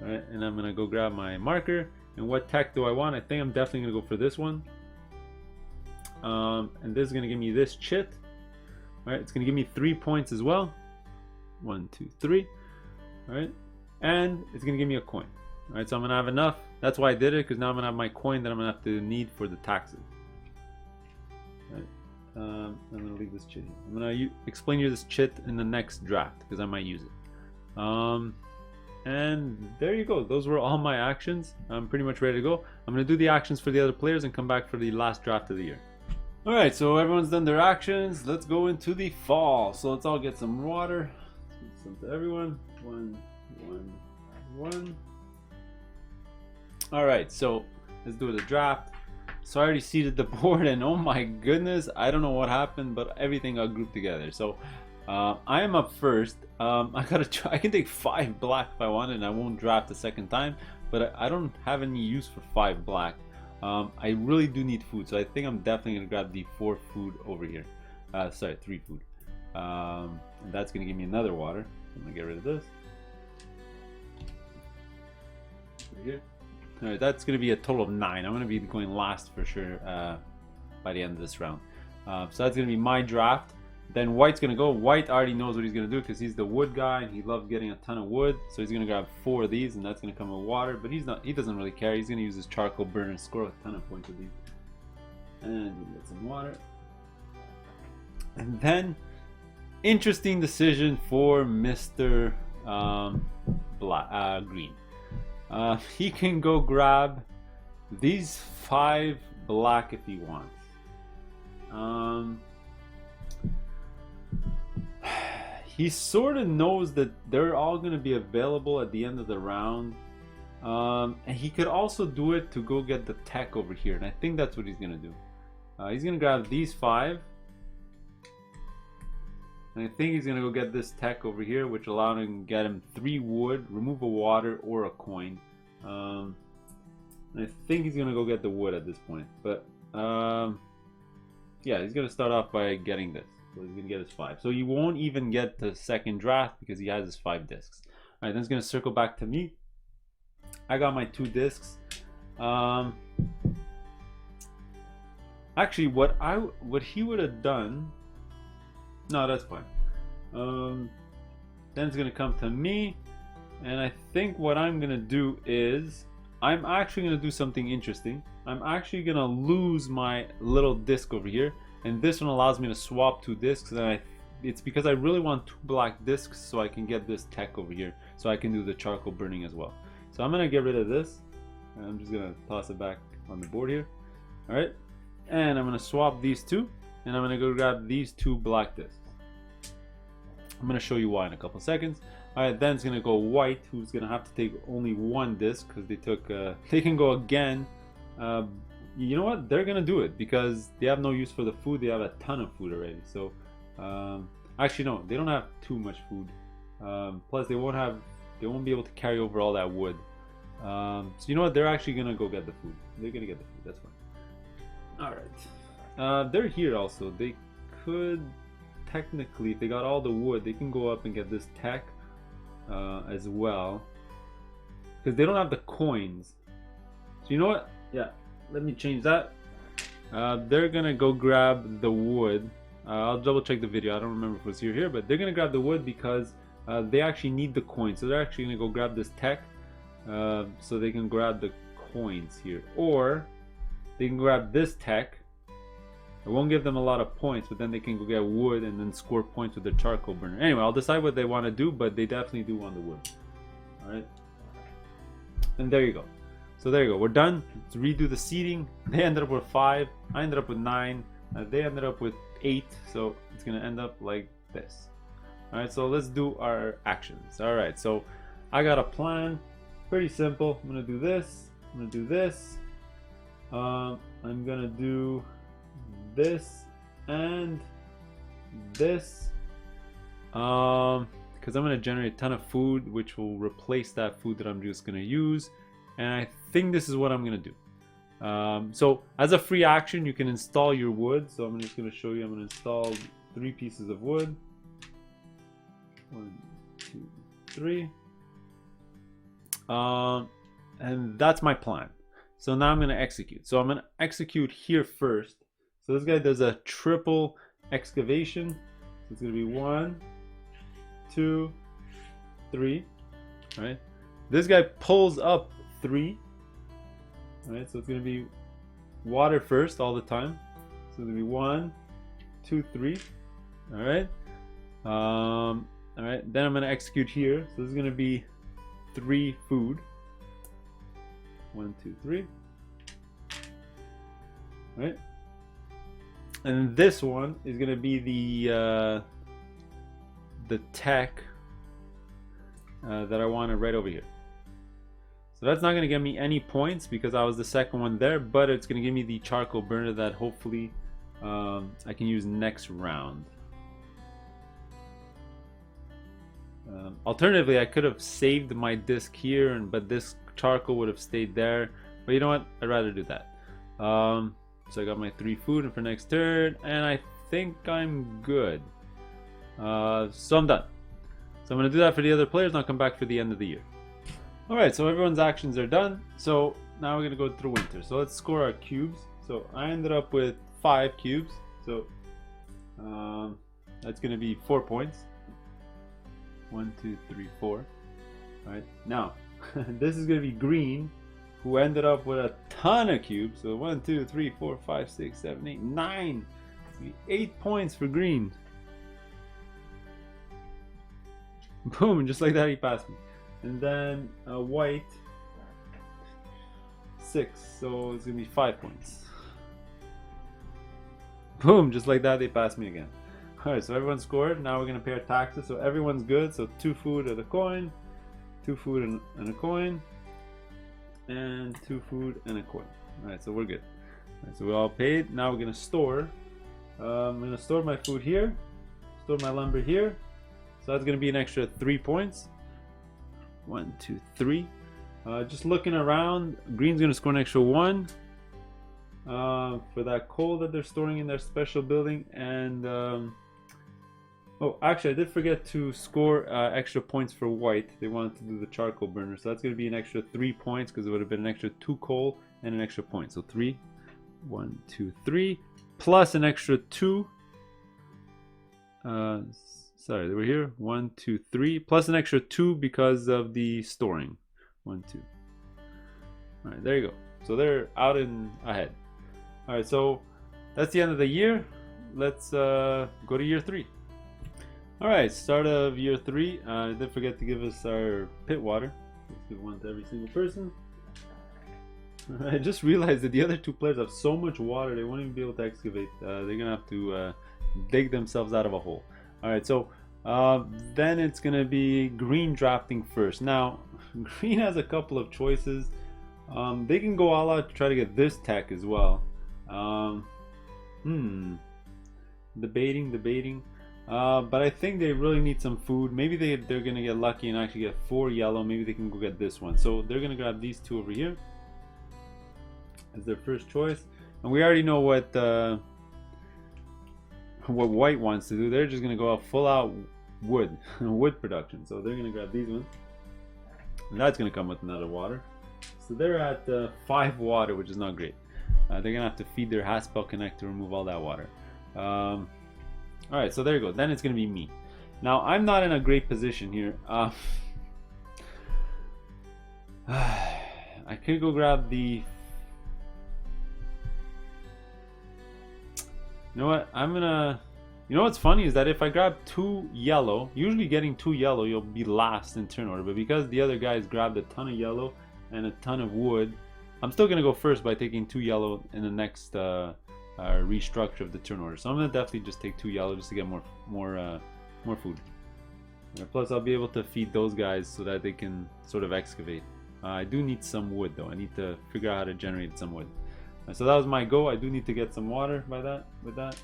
Alright, and I'm going to go grab my marker. And what tech do I want? I think I'm definitely going to go for this one. And this is going to give me this chit. Alright, it's going to give me 3 points as well. 1, 2, 3. Alright, and it's going to give me a coin. Alright, so I'm going to have enough. That's why I did it, because now I'm going to have my coin that I'm going to have to need for the taxes. Alright, I'm going to leave this chit here. I'm going to explain you this chit in the next draft, because I might use it. And there you go. Those were all my actions. I'm pretty much ready to go. I'm going to do the actions for the other players and come back for the last draft of the year. Alright, so everyone's done their actions. Let's go into the fall. So let's all get some water. Some to everyone. one. All right, so let's do the draft. So I already seeded the board, and oh my goodness, I don't know what happened, but everything got grouped together. So I am up first. I gotta try. I can take 5 black if I want, and I won't draft a second time. But I don't have any use for 5 black. I really do need food, so I think I'm definitely gonna grab the 4 food over here. Sorry, 3 food. And that's gonna give me another water. I'm gonna get rid of this. Right here. All right, that's gonna be a total of 9. I'm gonna be going last for sure by the end of this round. So that's gonna be my draft. Then White's gonna go. White already knows what he's gonna do because he's the wood guy and he loves getting a ton of wood. So he's gonna grab 4 of these, and that's gonna come with water. But he doesn't really care. He's gonna use his charcoal burner and score a ton of points with these. And get some water. And then, interesting decision for Mr. Green. He can go grab these 5 black if he wants. He sort of knows that they're all going to be available at the end of the round. And he could also do it to go get the tech over here. And I think that's what he's going to do. He's going to grab these 5. And I think he's going to go get this tech over here, which allowed him to get him 3 wood, remove a water, or a coin. And I think he's going to go get the wood at this point. But, yeah, he's going to start off by getting this. So he's going to get his 5. So he won't even get the second draft because he has his 5 discs. Alright, then he's going to circle back to me. I got my 2 discs. Actually, what he would have done... No, that's fine. Then it's going to come to me. And I think what I'm going to do is... I'm actually going to do something interesting. I'm actually going to lose my little disc over here. And this one allows me to swap 2 discs. And it's because I really want 2 black discs so I can get this tech over here. So I can do the charcoal burning as well. So I'm going to get rid of this. And I'm just going to toss it back on the board here. Alright. And I'm going to swap these 2. And I'm going to go grab these 2 black discs. I'm going to show you why in a couple seconds. Alright, then it's going to go White, who's going to have to take only 1 disc because they took, they can go again. You know what? They're going to do it because they have no use for the food. They have a ton of food already. So, actually no, they don't have too much food. Plus they won't be able to carry over all that wood. So you know what? They're actually going to go get the food. They're going to get the food. That's fine. Alright. They're here also. They could... Technically, if they got all the wood, they can go up and get this tech as well. Because they don't have the coins. So you know what? Yeah, let me change that. They're gonna go grab the wood. I'll double check the video. I don't remember if it was here, but they're gonna grab the wood because they actually need the coins. So they're actually gonna go grab this tech so they can grab the coins here. Or they can grab this tech. It won't give them a lot of points, but then they can go get wood and then score points with their charcoal burner. Anyway, I'll decide what they want to do, but they definitely do want the wood. Alright. And there you go. So there you go. We're done. Let's redo the seeding. They ended up with 5. I ended up with 9. They ended up with 8. So it's going to end up like this. Alright, so let's do our actions. Alright, so I got a plan. Pretty simple. I'm going to do this. I'm going to do this. I'm going to do... this and this because I'm going to generate a ton of food which will replace that food that I'm just going to use, and I think this is what I'm going to do. So as a free action you can install your wood, so I'm just going to show you. I'm going to install 3 pieces of wood. 1, 2, 3, and that's my plan. So now I'm going to execute. So I'm going to execute here first. So this guy does a triple excavation. So it's going to be 1, 2, 3. All right. This guy pulls up 3. All right. So it's going to be water first all the time. So it's going to be 1, 2, 3. All right. All right. Then I'm going to execute here. So this is going to be 3 food. 1, 2, 3. All right. And this one is going to be the tech that I wanted right over here. So that's not going to get me any points because I was the second one there, but it's going to give me the charcoal burner that hopefully I can use next round. Alternatively, I could have saved my disc here, but this charcoal would have stayed there. But you know what? I'd rather do that. So I got my 3 food for next turn, and I think I'm good. So I'm done. So I'm going to do that for the other players, and I'll come back for the end of the year. Alright, so everyone's actions are done. So now we're going to go through winter. So let's score our cubes. So I ended up with 5 cubes. So that's going to be 4 points. 1, 2, 3, 4. Alright, now this is going to be green, who ended up with a ton of cubes. So 1, 2, 3, 4, 5, 6, 7, 8, 9. It's going to be 8 points for green. Boom, just like that he passed me. And then white, 6, so it's gonna be 5 points. Boom, just like that they passed me again. Alright, so everyone scored. Now we're gonna pay our taxes, so everyone's good. So 2 food and a coin, 2 food and a coin, and 2 food and a coin. Alright, so we're good. Alright, so we're all paid. Now we're gonna store. I'm gonna store my food here, store my lumber here. So that's gonna be an extra 3 points. 1, 2, 3. Just looking around, green's gonna score an extra 1 for that coal that they're storing in their special building. And oh, actually I did forget to score extra points for white. They wanted to do the charcoal burner, so that's gonna be an extra 3 points because it would have been an extra 2 coal and an extra point. So 3, 1, 2, 3, plus an extra 2. Sorry, they were here. 1, 2, 3, plus an extra 2 because of the storing. 1, 2. All right, there you go. So they're out and ahead. All right, so that's the end of the year. Let's go to year 3. All right, start of year 3. I did forget to give us our pit water. Let's give one to every single person. I just realized that the other 2 players have so much water they won't even be able to excavate. They're gonna have to dig themselves out of a hole. Alright, so then it's gonna be green drafting first. Now, green has a couple of choices. They can go all out to try to get this tech as well. Debating. But I think they really need some food. Maybe they're gonna get lucky and actually get 4 yellow. Maybe they can go get this one. So they're gonna grab these 2 over here as their first choice. And we already know what white wants to do. They're just gonna go out full out wood wood production. So they're gonna grab these ones, and that's gonna come with another water. So they're at 5 water, which is not great. They're gonna have to feed their Haspelknecht to remove all that water. All right, so there you go. Then it's gonna be me. Now I'm not in a great position here. I could go grab the. You know what? You know what's funny is that if I grab 2 yellow, usually getting 2 yellow, you'll be last in turn order. But because the other guys grabbed a ton of yellow and a ton of wood, I'm still gonna go first by taking 2 yellow in the next restructure of the turn order. So I'm gonna definitely just take 2 yellow just to get more food. And plus, I'll be able to feed those guys so that they can sort of excavate. I do need some wood though. I need to figure out how to generate some wood. So that was my go. I do need to get some water with that.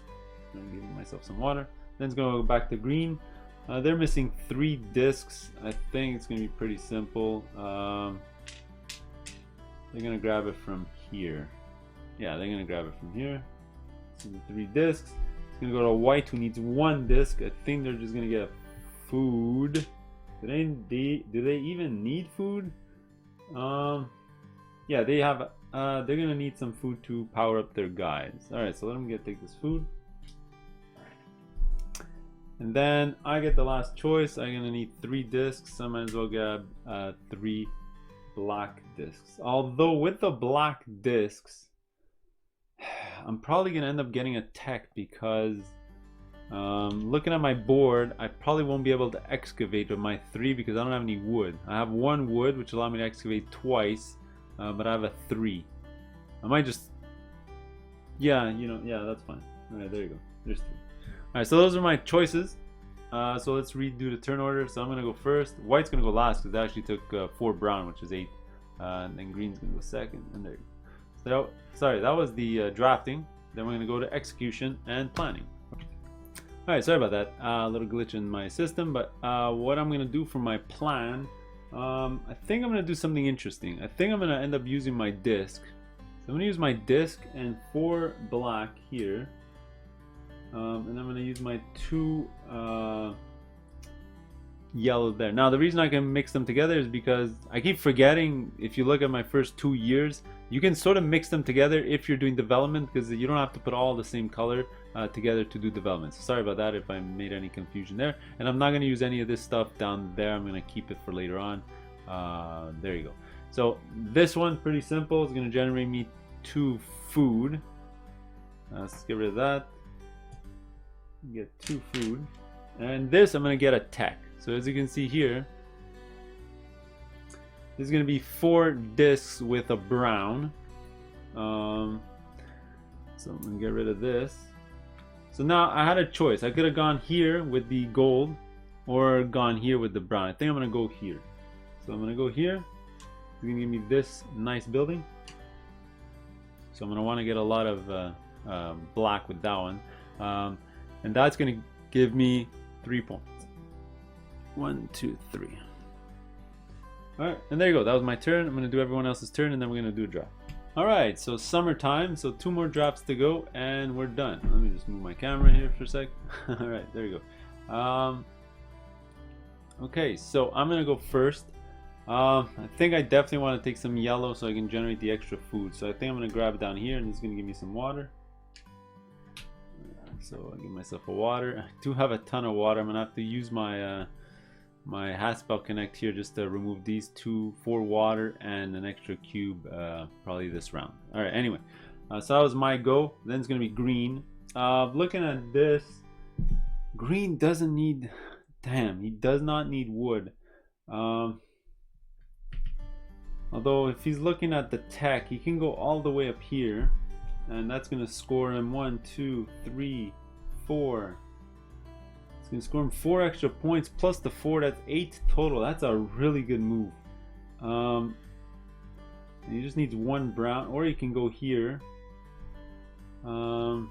I'm giving myself some water. Then it's going to go back to green. They're missing 3 discs. I think it's going to be pretty simple. They're going to grab it from here. Yeah, they're going to grab it from here. So the 3 discs. It's going to go to white, who needs 1 disc. I think they're just going to get food. Do they even need food? Yeah, they have. They're gonna need some food to power up their guys. All right, so let them take this food, and then I get the last choice. I'm gonna need 3 discs. So I might as well grab 3 black discs. Although with the black discs, I'm probably gonna end up getting a tech because looking at my board, I probably won't be able to excavate with my 3 because I don't have any wood. I have 1 wood, which allows me to excavate twice. But I have a 3. I might just, yeah, that's fine. All right, there you go. There's 3. All right, so those are my choices. So let's redo the turn order. So I'm gonna go first. White's gonna go last because they actually took 4 brown, which is 8. and then green's gonna go second, and there. So sorry, that was the drafting. Then we're gonna go to execution and planning. All right, sorry about that. A little glitch in my system, but what I'm gonna do for my plan, I think I'm gonna do something interesting. I think I'm gonna end up using my disc. So I'm gonna use my disc and 4 black here, and I'm gonna use my 2 yellow there. Now the reason I can mix them together is because I keep forgetting, if you look at my first 2 years, you can sort of mix them together if you're doing development, because you don't have to put all the same color together to do development. So sorry about that if I made any confusion there. And I'm not going to use any of this stuff down there. I'm going to keep it for later on. There you go. So this one, pretty simple. It's going to generate me 2 food. Let's get rid of that. Get 2 food. And this, I'm going to get a tech. So as you can see here, this is going to be 4 discs with a brown. So I'm going to get rid of this. So now I had a choice. I could have gone here with the gold or gone here with the brown. I think I'm going to go here. So I'm going to go here. It's going to give me this nice building. So I'm going to want to get a lot of black with that one. And that's going to give me 3 points. 1, 2, 3. Alright, and there you go. That was my turn. I'm going to do everyone else's turn, and then we're going to do a draft. Alright, so summertime. So 2 more drafts to go, and we're done. Let me just move my camera here for a sec. Alright, there you go. Okay, so I'm going to go first. I think I definitely want to take some yellow so I can generate the extra food. So I think I'm going to grab it down here, and it's going to give me some water. So I'll give myself a water. I do have a ton of water. I'm going to have to use my my Haspelknecht here just to remove these 4 water and an extra cube probably this round. Alright, anyway, so that was my go. Then it's gonna be green. Looking at this, green doesn't need, damn, he does not need wood. Although if he's looking at the tech, he can go all the way up here, and that's gonna score him 1, 2, 3, 4. It's going to score him 4 extra points plus the 4. That's 8 total. That's a really good move. He just needs 1 brown, or he can go here. Although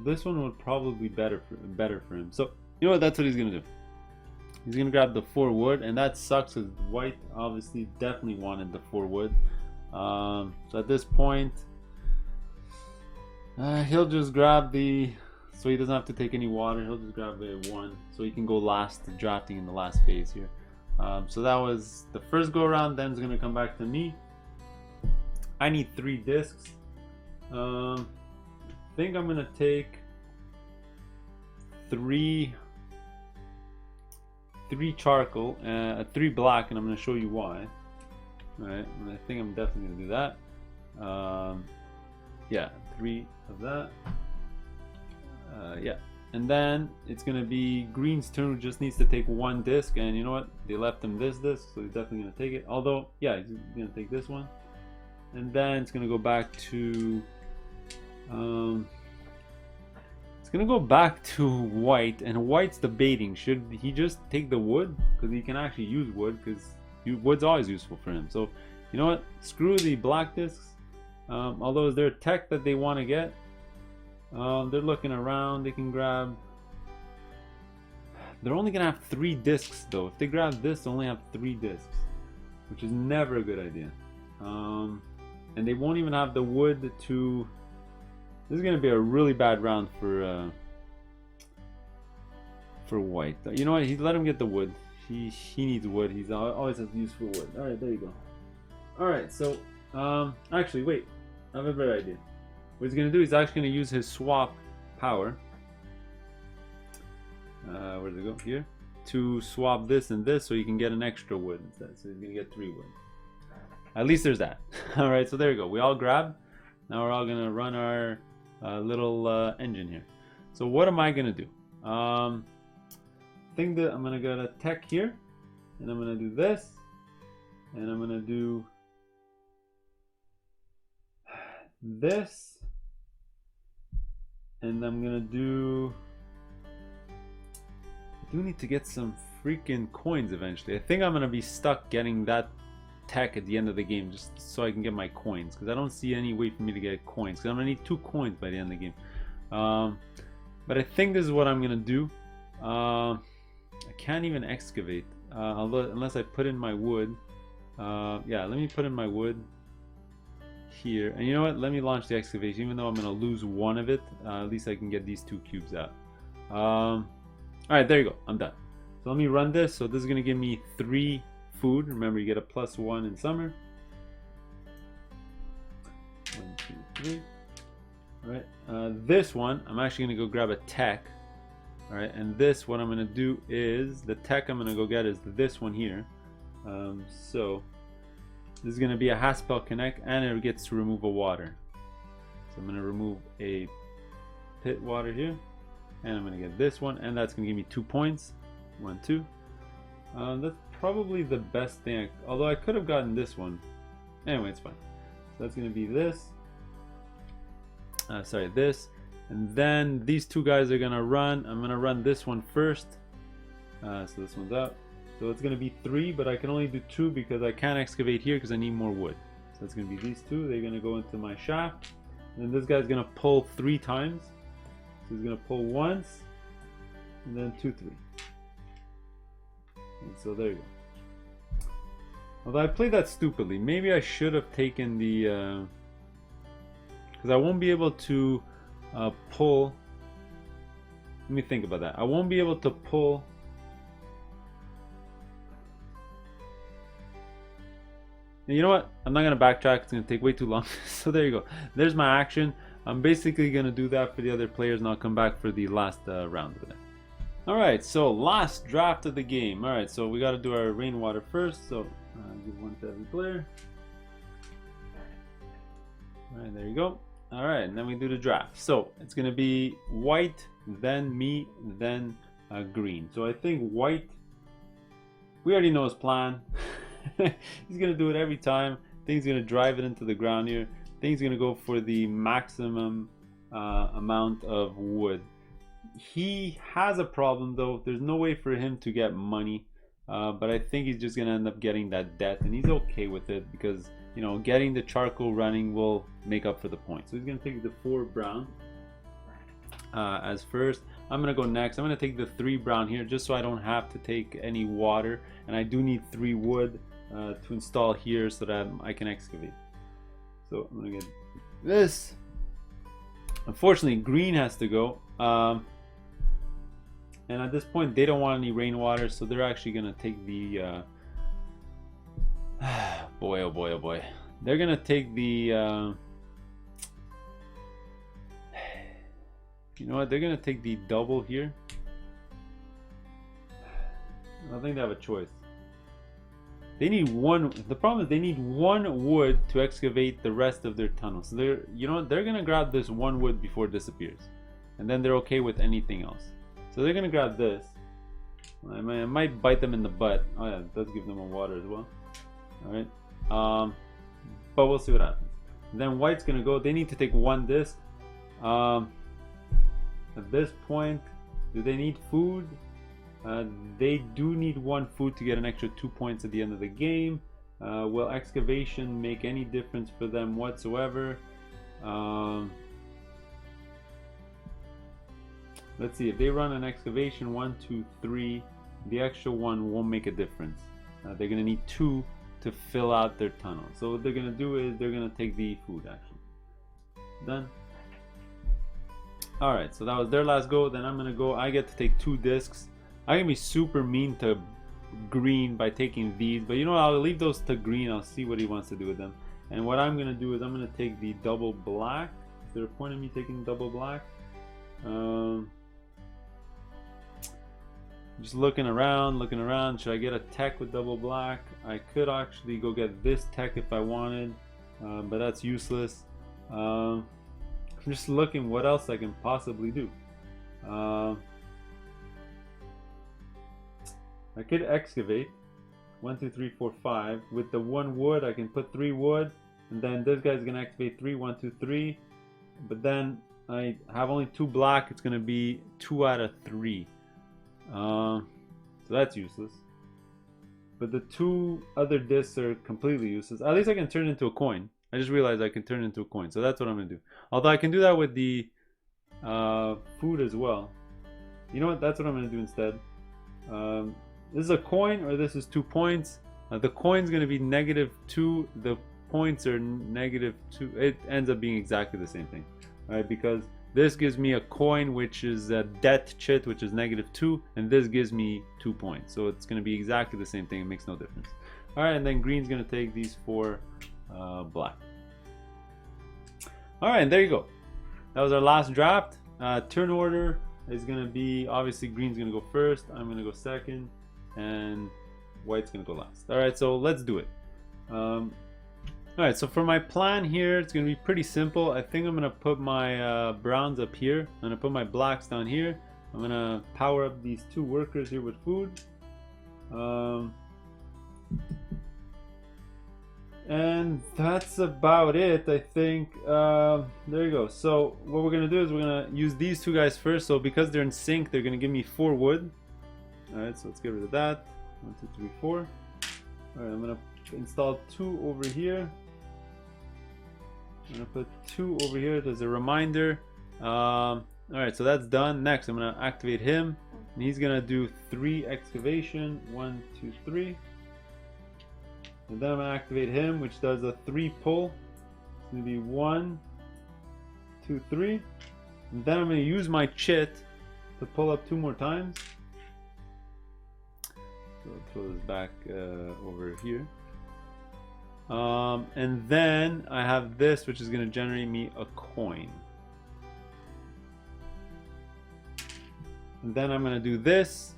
this one would probably be better for him. So you know what? That's what he's going to do. He's going to grab the 4 wood, and that sucks because white obviously definitely wanted the 4 wood. So at this point, he'll just grab the. So he doesn't have to take any water. He'll just grab a 1, so he can go last, drafting in the last phase here. So that was the first go around. Then it's gonna come back to me. I need 3 discs. I think I'm gonna take 3 charcoal, 3 black, and I'm gonna show you why. All right, and I think I'm definitely gonna do that. Yeah, 3 of that. Yeah, and then it's gonna be green's turn, who just needs to take 1 disc, and you know what, they left him this disc, so he's definitely gonna take it. Although yeah, he's gonna take this one, and then it's gonna go back to it's gonna go back to white, and white's debating, should he just take the wood, because he can actually use wood, because wood's always useful for him. So you know what, screw the black discs. Although is there a tech that they want to get? They're looking around. They can grab. They're only gonna have 3 discs though. If they grab this, they only have 3 discs, which is never a good idea. And they won't even have the wood to. This is gonna be a really bad round for white. You know what? He let him get the wood. He needs wood. He's always has use for wood. All right, there you go. All right, so actually, wait. I have a better idea. What he's going to do, he's actually going to use his swap power. Where does it go? Here. To swap this and this so he can get an extra wood instead. So he's going to get 3 wood. At least there's that. Alright, so there you go. We all grab. Now we're all going to run our little engine here. So what am I going to do? I think that I'm going to go to tech here. And I'm going to do this. And I'm going to do this. And I'm gonna do. I do need to get some freaking coins eventually. I think I'm gonna be stuck getting that tech at the end of the game, just so I can get my coins, because I don't see any way for me to get coins, because I'm gonna need 2 coins by the end of the game. But I think this is what I'm gonna do. I can't even excavate unless I put in my wood. Yeah, let me put in my wood here, and you know what, let me launch the excavation. Even though I'm gonna lose one of it, at least I can get these 2 cubes out. Alright, there you go, I'm done. So let me run this. So this is gonna give me 3 food. Remember, you get a +1 in summer. 1, 2, 3. Alright, this one I'm actually gonna go grab a tech. Alright, and this, what I'm gonna do is, the tech I'm gonna go get is this one here. So this is going to be a Haspelknecht, and it gets to remove a water. So I'm going to remove a pit water here, and I'm going to get this one, and that's going to give me 2 points. 1, 2. That's probably the best thing, although I could have gotten this one. Anyway, it's fine. So that's going to be this. Sorry, this. And then these 2 guys are going to run. I'm going to run this one first. So this one's out. So it's going to be 3, but I can only do 2 because I can't excavate here because I need more wood. So it's going to be these 2. They're going to go into my shaft. And then this guy's going to pull 3 times. So he's going to pull once, and then 2, 3. And so there you go. Although I played that stupidly. Maybe I should have taken the... because I won't be able to pull... Let me think about that. I won't be able to pull... You know what? I'm not going to backtrack. It's going to take way too long. So there you go. There's my action. I'm basically going to do that for the other players, and I'll come back for the last round of it. Alright, so last draft of the game. Alright, so we got to do our rainwater first. So give 1 to every player. Alright, there you go. Alright, and then we do the draft. So it's going to be white, then me, then green. So I think white, we already know his plan. He's gonna do it every time. Thing's gonna drive it into the ground here. Thing's gonna go for the maximum amount of wood. He has a problem though. There's no way for him to get money, but I think he's just gonna end up getting that debt, and he's okay with it because, you know, getting the charcoal running will make up for the point. So he's gonna take the 4 brown as first. I'm gonna go next. I'm gonna take the 3 brown here just so I don't have to take any water, and I do need 3 wood to install here so that I can excavate. So I'm gonna get this. Unfortunately, green has to go, and at this point they don't want any rainwater, so they're actually gonna take the boy, oh boy, oh boy, they're gonna take the you know what, they're gonna take the double here. I don't think they have a choice. They need 1. The problem is they need 1 wood to excavate the rest of their tunnel. So they're, you know, they're gonna grab this 1 wood before it disappears, and then they're okay with anything else. So they're gonna grab this. I might bite them in the butt. Oh yeah, it does give them a water as well. All right, but we'll see what happens. And then white's gonna go. They need to take 1 disc. At this point, do they need food? They do need 1 food to get an extra 2 points at the end of the game. Will excavation make any difference for them whatsoever? Let's see, if they run an excavation 1, 2, 3, the extra 1 won't make a difference. They're gonna need 2 to fill out their tunnel. So what they're gonna do is they're gonna take the food action. Done. Alright, so that was their last go. Then I'm gonna go. I get to take 2 discs. I'm gonna be super mean to green by taking these, but you know what, I'll leave those to green. I'll see what he wants to do with them. And what I'm gonna do is I'm gonna take the double black. Is there a point in me taking double black? Just looking around. Should I get a tech with double black? I could actually go get this tech if I wanted, but that's useless. I'm just looking what else I can possibly do. I could excavate 1, 2, 3, 4, 5 with the 1 wood. I can put 3 wood, and then this guy's gonna excavate 3, 1, 2, 3. But then I have only 2 black. It's gonna be 2 out of 3. So that's useless. but the 2 other discs are completely useless. At least I can turn it into a coin. I just realized I can turn it into a coin, so that's what I'm gonna do. Although I can do that with the food as well. You know what? That's what I'm gonna do instead. This is a coin, or this is 2 points. The coin's gonna be -2. The points are -2. It ends up being exactly the same thing, right? Because this gives me a coin, which is a debt chit, which is -2, and this gives me 2 points. So it's gonna be exactly the same thing. It makes no difference. All right, and then green's gonna take these 4 black. All right, and there you go. That was our last draft. Turn order is gonna be, obviously green's gonna go first, I'm gonna go second, and white's gonna go last. All right, so let's do it. All right, so for my plan here, it's gonna be pretty simple. I think I'm gonna put my browns up here. I'm gonna put my blacks down here. I'm gonna power up these 2 workers here with food. And that's about it, I think. There you go. So what we're gonna do is we're gonna use these 2 guys first. So because they're in sync, they're gonna give me 4 wood. All right, so let's get rid of that. 1, 2, 3, 4. All right, I'm gonna install 2 over here. I'm gonna put 2 over here as a reminder. All right, so that's done. Next, I'm gonna activate him, and he's gonna do 3 excavation. 1, 2, 3. And then I'm gonna activate him, which does a 3 pull. It's gonna be 1, 2, 3. And then I'm gonna use my chit to pull up 2 more times. So I'll throw this back over here. And then I have this, which is gonna generate me a coin. And then I'm gonna do this,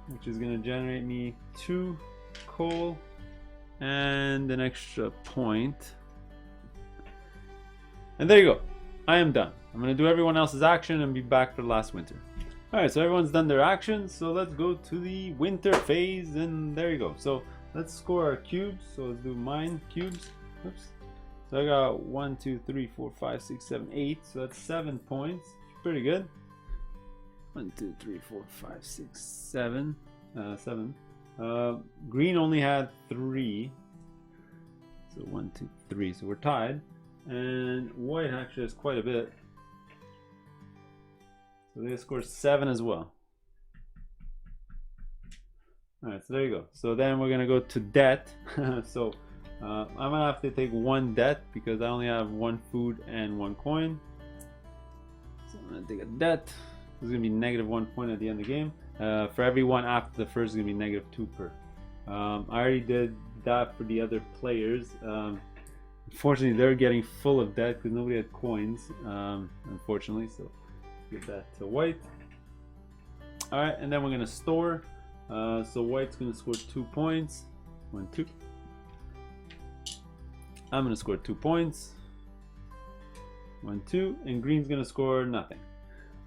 which is gonna generate me 2 coal and an extra point. And there you go. I am done. I'm gonna do everyone else's action and be back for last winter. Alright, so everyone's done their actions, so let's go to the winter phase, and there you go. So let's score our cubes. So let's do mine cubes. Oops. So I got 1, 2, 3, 4, 5, 6, 7, 8. So that's 7 points. Pretty good. 1, 2, 3, 4, 5, 6, 7. 7. Green only had 3. So 1, 2, 3. So we're tied. And white actually has quite a bit. So they scored 7 as well. Alright, so there you go. So then we're gonna go to debt. So I'm gonna have to take 1 debt because I only have 1 food and 1 coin. So I'm gonna take a debt. This is gonna be -1 point at the end of the game. For everyone after the first is gonna be -2 per. I already did that for the other players. Unfortunately, they're getting full of debt because nobody had coins. Unfortunately, so give that to white. All right, and then we're gonna store. So white's gonna score 2 points. 1, 2. I'm gonna score 2 points. 1, 2, and green's gonna score nothing.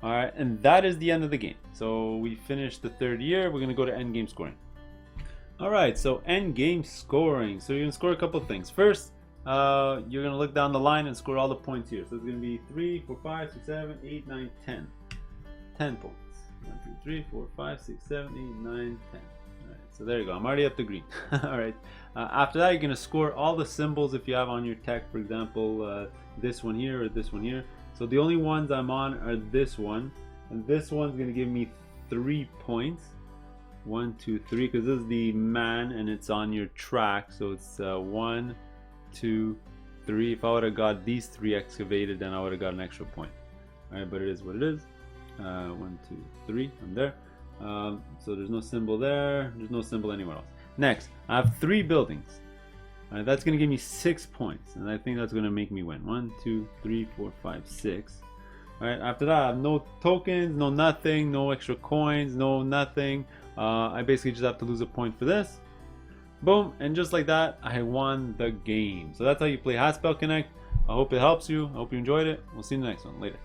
All right, and that is the end of the game. So we finished the 3rd year. We're gonna go to end game scoring. All right, so end game scoring. So you're gonna score a couple of things. First, you're gonna look down the line and score all the points here. So it's gonna be 3, 4, 5, 6, 7, 8, 9, 10. 10 points. 1, 2, 3, 4, 5, 6, 7, 8, 9, 10. All right, so there you go. I'm already up to green. All right. After that, you're gonna score all the symbols if you have on your tech. For example, this one here or this one here. So the only ones I'm on are this one, and this one's gonna give me 3 points. 1, 2, 3, because this is the man and it's on your track. So it's 1, 2, 3. If I would have got these 3 excavated, then I would have got an extra point. All right, but it is what it is. 1, 2, 3. I'm there. So there's no symbol there. There's no symbol anywhere else. Next, I have 3 buildings. That's going to give me 6 points, and I think that's going to make me win. 1, 2, 3, 4, 5, 6. All right. After that, I have no tokens, no nothing, no extra coins, no nothing. I basically just have to lose a point for this. Boom, and just like that, I won the game. So that's how you play Haspelknecht. I hope it helps you. I hope you enjoyed it. We'll see you in the next one. Later.